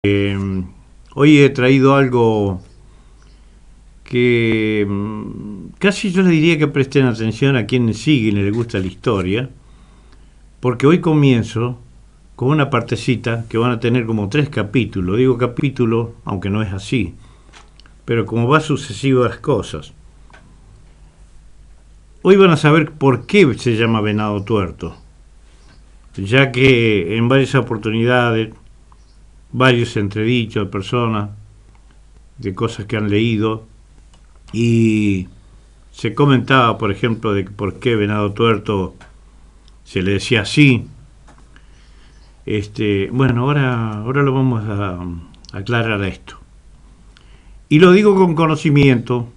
Eh, Hoy he traído algo que casi yo les diría que presten atención a quienes siguen y les gusta la historia, porque hoy comienzo con una partecita que van a tener como 3 capítulos. Digo capítulo, aunque no es así, pero como va sucesivo las cosas. Hoy van a saber por qué se llama venado tuerto, ya que en varias oportunidades, varios entredichos de personas, de cosas que han leído, y se comentaba, por ejemplo, de por qué venado tuerto se le decía así. Bueno, ahora lo vamos a aclarar a esto. Y lo digo con conocimiento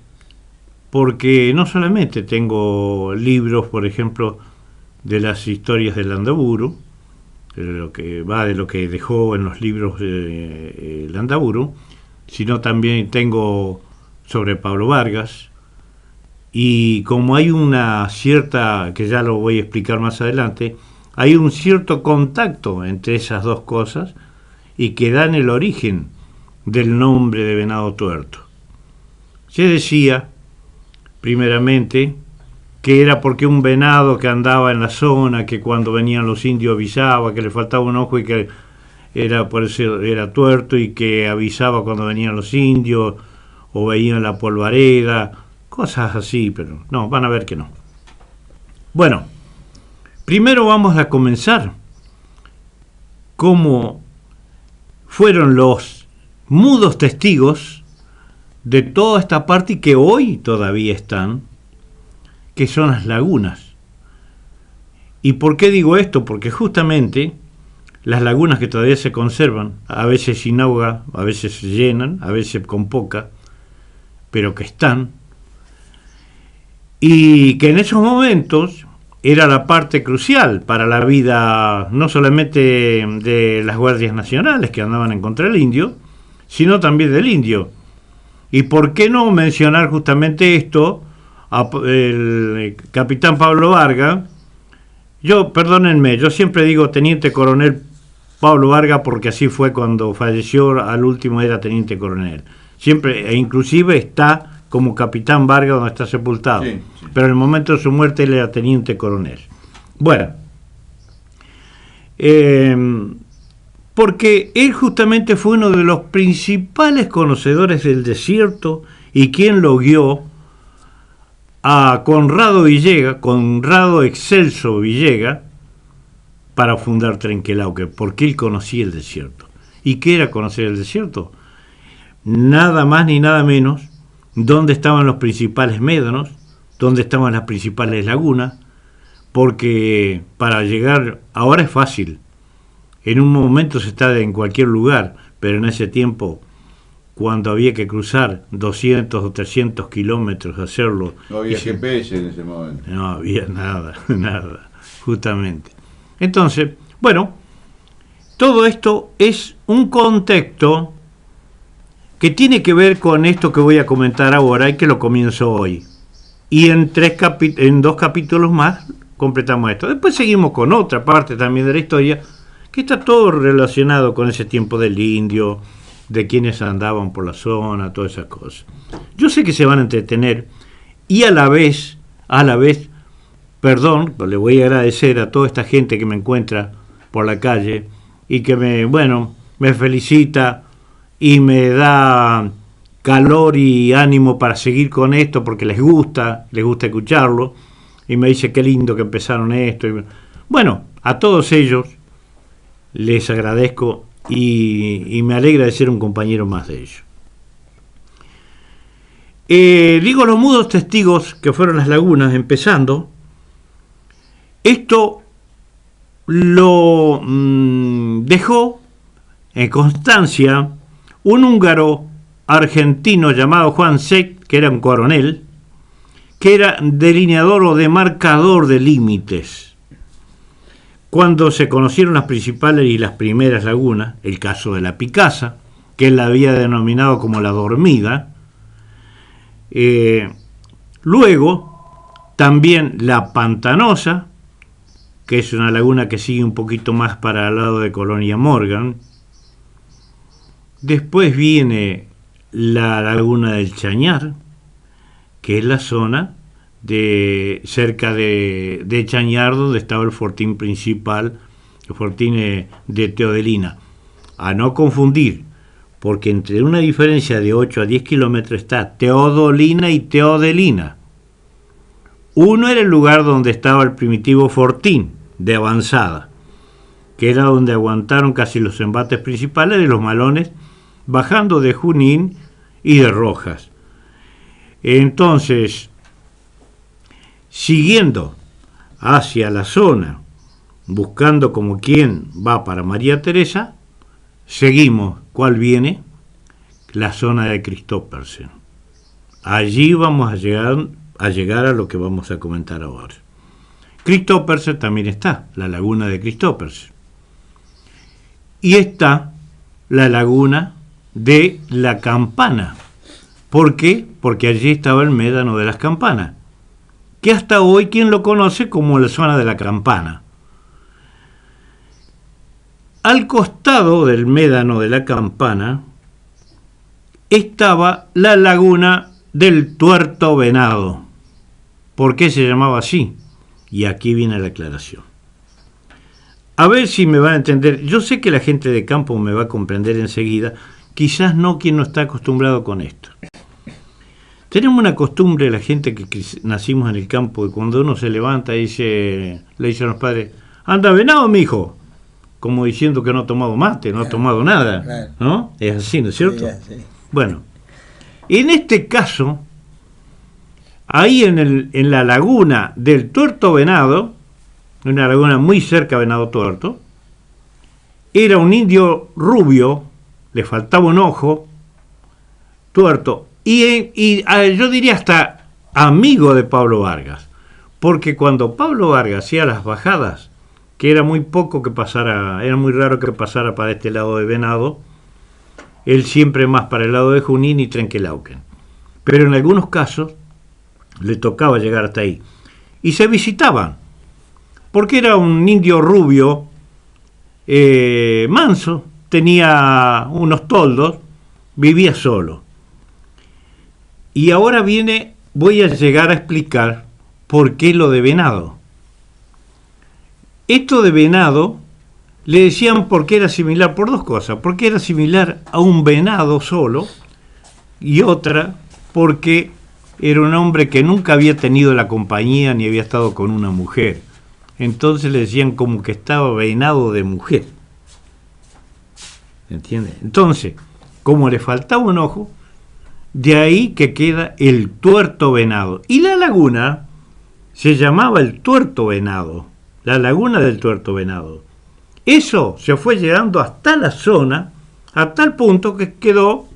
porque no solamente tengo libros, por ejemplo, de las historias del Landaburu, de lo que dejó en los libros Landaburu, sino también tengo sobre Pablo Vargas. Y como hay una cierta, que ya lo voy a explicar más adelante, hay un cierto contacto entre esas dos cosas y que dan el origen del nombre de venado tuerto. Se decía, primeramente, que era porque un venado que andaba en la zona, que cuando venían los indios avisaba que le faltaba un ojo y que era por eso era tuerto, y que avisaba cuando venían los indios o veían la polvareda, cosas así, pero no, van a ver que no. Bueno, primero vamos a comenzar cómo fueron los mudos testigos de toda esta parte y que hoy todavía están, que son las lagunas. ¿Y por qué digo esto? Porque justamente las lagunas que todavía se conservan, a veces sin agua, a veces se llenan, a veces con poca, pero que están, y que en esos momentos era la parte crucial para la vida no solamente de las guardias nacionales que andaban en contra del indio, sino también del indio. ¿Y por qué no mencionar justamente esto? El capitán Pablo Vargas, perdónenme, yo siempre digo teniente coronel Pablo Vargas porque así fue cuando falleció, al último era teniente coronel. Siempre, e inclusive está como capitán Vargas donde está sepultado. Sí, sí. Pero en el momento de su muerte él era teniente coronel. Bueno, porque él justamente fue uno de los principales conocedores del desierto y quien lo guió a Conrado Excelso Villegas, para fundar Trenquelauquen, porque él conocía el desierto. ¿Y qué era conocer el desierto? Nada más ni nada menos dónde estaban los principales médanos, dónde estaban las principales lagunas, porque para llegar, ahora es fácil, en un momento se está en cualquier lugar, pero en ese tiempo, cuando había que cruzar 200 o 300 kilómetros, hacerlo... No había GPS en ese momento. No había nada, justamente. Entonces, bueno, todo esto es un contexto que tiene que ver con esto que voy a comentar ahora y que lo comienzo hoy. Y en 2 capítulos más completamos esto. Después seguimos con otra parte también de la historia, que está todo relacionado con ese tiempo del indio, de quienes andaban por la zona, todas esas cosas. Yo sé que se van a entretener y a la vez, perdón, le voy a agradecer a toda esta gente que me encuentra por la calle y que me felicita y me da calor y ánimo para seguir con esto porque les gusta escucharlo y me dice qué lindo que empezaron esto. Bueno, a todos ellos les agradezco y me alegra de ser un compañero más de ellos. Digo los mudos testigos que fueron las lagunas, empezando. Esto lo dejó en constancia un húngaro argentino llamado Juan Seck, que era un coronel, que era delineador o demarcador de límites. Cuando se conocieron las principales y las primeras lagunas, el caso de la Picasa, que él la había denominado como la dormida, luego también la Pantanosa, que es una laguna que sigue un poquito más para el lado de Colonia Morgan, Después viene la laguna del Chañar, que es la zona cerca de Chañar, donde estaba el fortín principal, el fortín de Teodelina. A no confundir, porque entre una diferencia de 8 a 10 kilómetros está Teodolina y Teodelina. Uno era el lugar donde estaba el primitivo fortín de avanzada, que era donde aguantaron casi los embates principales de los malones, bajando de Junín y de Rojas. Entonces, siguiendo hacia la zona, buscando como quien va para María Teresa, seguimos. ¿Cuál viene? La zona de Christophersen. Allí vamos a llegar a lo que vamos a comentar ahora. Christophersen también está, la laguna de Christophersen. Y está la laguna de la Campana. ¿Por qué? Porque allí estaba el médano de las Campanas, que hasta hoy quien lo conoce como la zona de la Campana. Al costado del médano de la Campana estaba la laguna del Tuerto Venado. ¿Por qué se llamaba así? Y aquí viene la aclaración. A ver si me van a entender. Yo sé que la gente de campo me va a comprender enseguida, quizás no quien no está acostumbrado con esto. Tenemos una costumbre, la gente que nacimos en el campo, que cuando uno se levanta y le dicen a los padres, anda venado, mijo, como diciendo que no ha tomado mate, no ha tomado nada, ¿no? Es así, ¿no es cierto? Sí. Bueno, en este caso, ahí en la laguna del Tuerto Venado, una laguna muy cerca de Venado Tuerto, era un indio rubio, le faltaba un ojo, tuerto, y yo diría hasta amigo de Pablo Vargas, porque cuando Pablo Vargas hacía las bajadas, que era muy poco que pasara, era muy raro que pasara para este lado de Venado, él siempre más para el lado de Junín y Trenquelauquen, pero en algunos casos le tocaba llegar hasta ahí, y se visitaban, porque era un indio rubio, manso, tenía unos toldos, vivía solo. Y ahora voy a llegar a explicar por qué lo de Venado. Esto de Venado le decían porque era similar por dos cosas, porque era similar a un venado solo, y otra porque era un hombre que nunca había tenido la compañía ni había estado con una mujer. Entonces le decían como que estaba venado de mujer. ¿Entiendes? Entonces, como le faltaba un ojo, de ahí que queda el Tuerto Venado. Y la laguna se llamaba el Tuerto Venado, la laguna del Tuerto Venado. Eso se fue llegando hasta la zona, a tal punto que quedó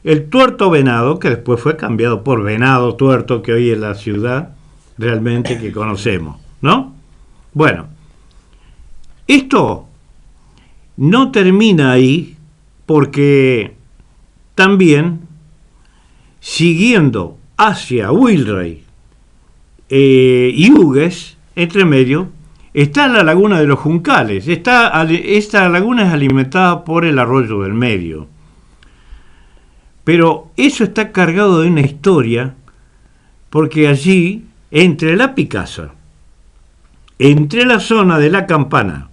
el Tuerto Venado, que después fue cambiado por Venado Tuerto, que hoy es la ciudad realmente que conocemos, ¿no? Bueno, esto no termina ahí, porque también, siguiendo hacia Wilrey y Hugues, entre medio, está la laguna de los Juncales. Esta laguna es alimentada por el arroyo del medio. Pero eso está cargado de una historia, porque allí, entre la Picasa, entre la zona de la Campana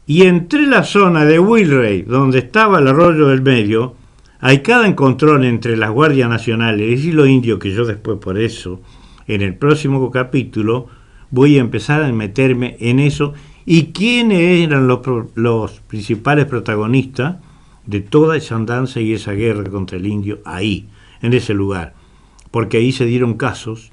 y entre la zona de Wilrey, donde estaba el arroyo del medio, hay cada encontrón entre las guardias nacionales y los indios, que yo después por eso, en el próximo capítulo, voy a empezar a meterme en eso y quiénes eran los principales protagonistas de toda esa andanza y esa guerra contra el indio ahí, en ese lugar. Porque ahí se dieron casos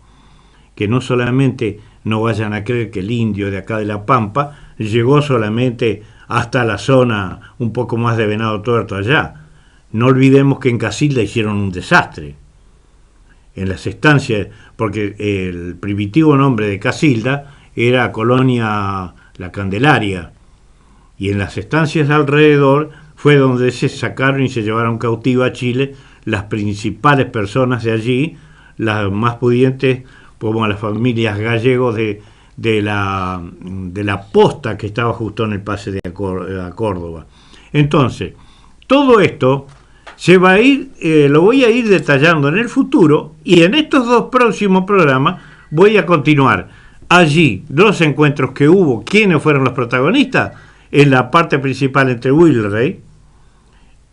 que no solamente no vayan a creer que el indio de acá de La Pampa llegó solamente hasta la zona un poco más de Venado Tuerto allá. No olvidemos que en Casilda hicieron un desastre. En las estancias, porque el primitivo nombre de Casilda era Colonia La Candelaria, y en las estancias alrededor fue donde se sacaron y se llevaron cautiva a Chile las principales personas de allí, las más pudientes, como las familias gallegos de la posta que estaba justo en el pase a Córdoba. Entonces, Todo esto se va a ir, lo voy a ir detallando en el futuro, y en estos 2 próximos programas voy a continuar allí los encuentros que hubo, quiénes fueron los protagonistas, en la parte principal entre Wilrey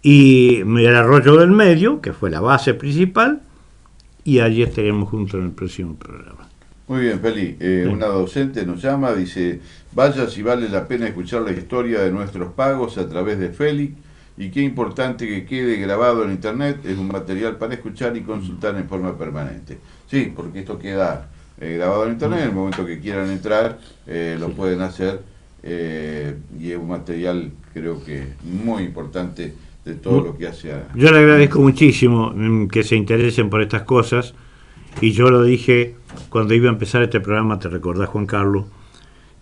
y el Arroyo del Medio, que fue la base principal, y allí estaremos juntos en el próximo programa. Muy bien, Feli. Una docente nos llama, dice: vaya si vale la pena escuchar la historia de nuestros pagos a través de Feli, y qué importante que quede grabado en internet, es un material para escuchar y consultar en forma permanente. Sí, porque esto queda grabado en internet, en el momento que quieran entrar lo pueden hacer, y es un material, creo que muy importante, de todo lo que hace a... Yo le agradezco muchísimo que se interesen por estas cosas, y yo lo dije cuando iba a empezar este programa, te recordás, Juan Carlos,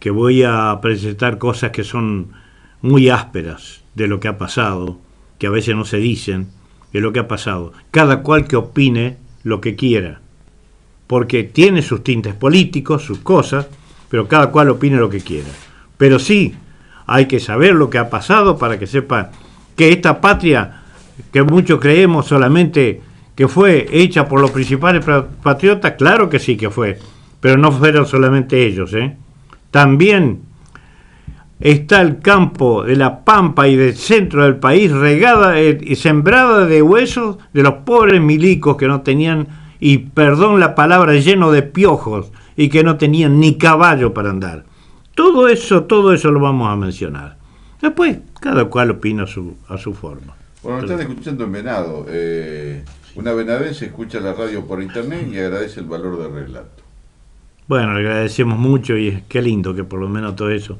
que voy a presentar cosas que son muy ásperas de lo que ha pasado, que a veces no se dicen, de lo que ha pasado. Cada cual que opine lo que quiera, porque tiene sus tintes políticos, sus cosas, pero cada cual opine lo que quiera. Pero sí, hay que saber lo que ha pasado para que sepan que esta patria, que muchos creemos solamente que fue hecha por los principales patriotas, claro que sí que fue, pero no fueron solamente ellos, ¿eh? También está el campo de la Pampa y del centro del país regada y sembrada de huesos de los pobres milicos que no tenían, y perdón la palabra, lleno de piojos, y que no tenían ni caballo para andar. Todo eso lo vamos a mencionar. Después, cada cual opina a su forma. Bueno, están escuchando en Venado. Una venadense escucha la radio por internet y agradece el valor del relato. Bueno, le agradecemos mucho, y qué lindo que por lo menos todo eso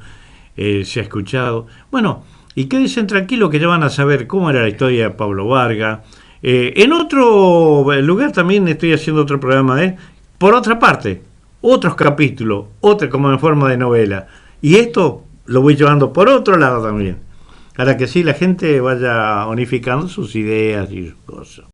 se ha escuchado. Bueno, y quédense tranquilos que ya van a saber cómo era la historia de Pablo Vargas. En otro lugar también estoy haciendo otro programa, por otra parte, otros capítulos, como en forma de novela. Y esto lo voy llevando por otro lado también, para que así la gente vaya unificando sus ideas y sus cosas.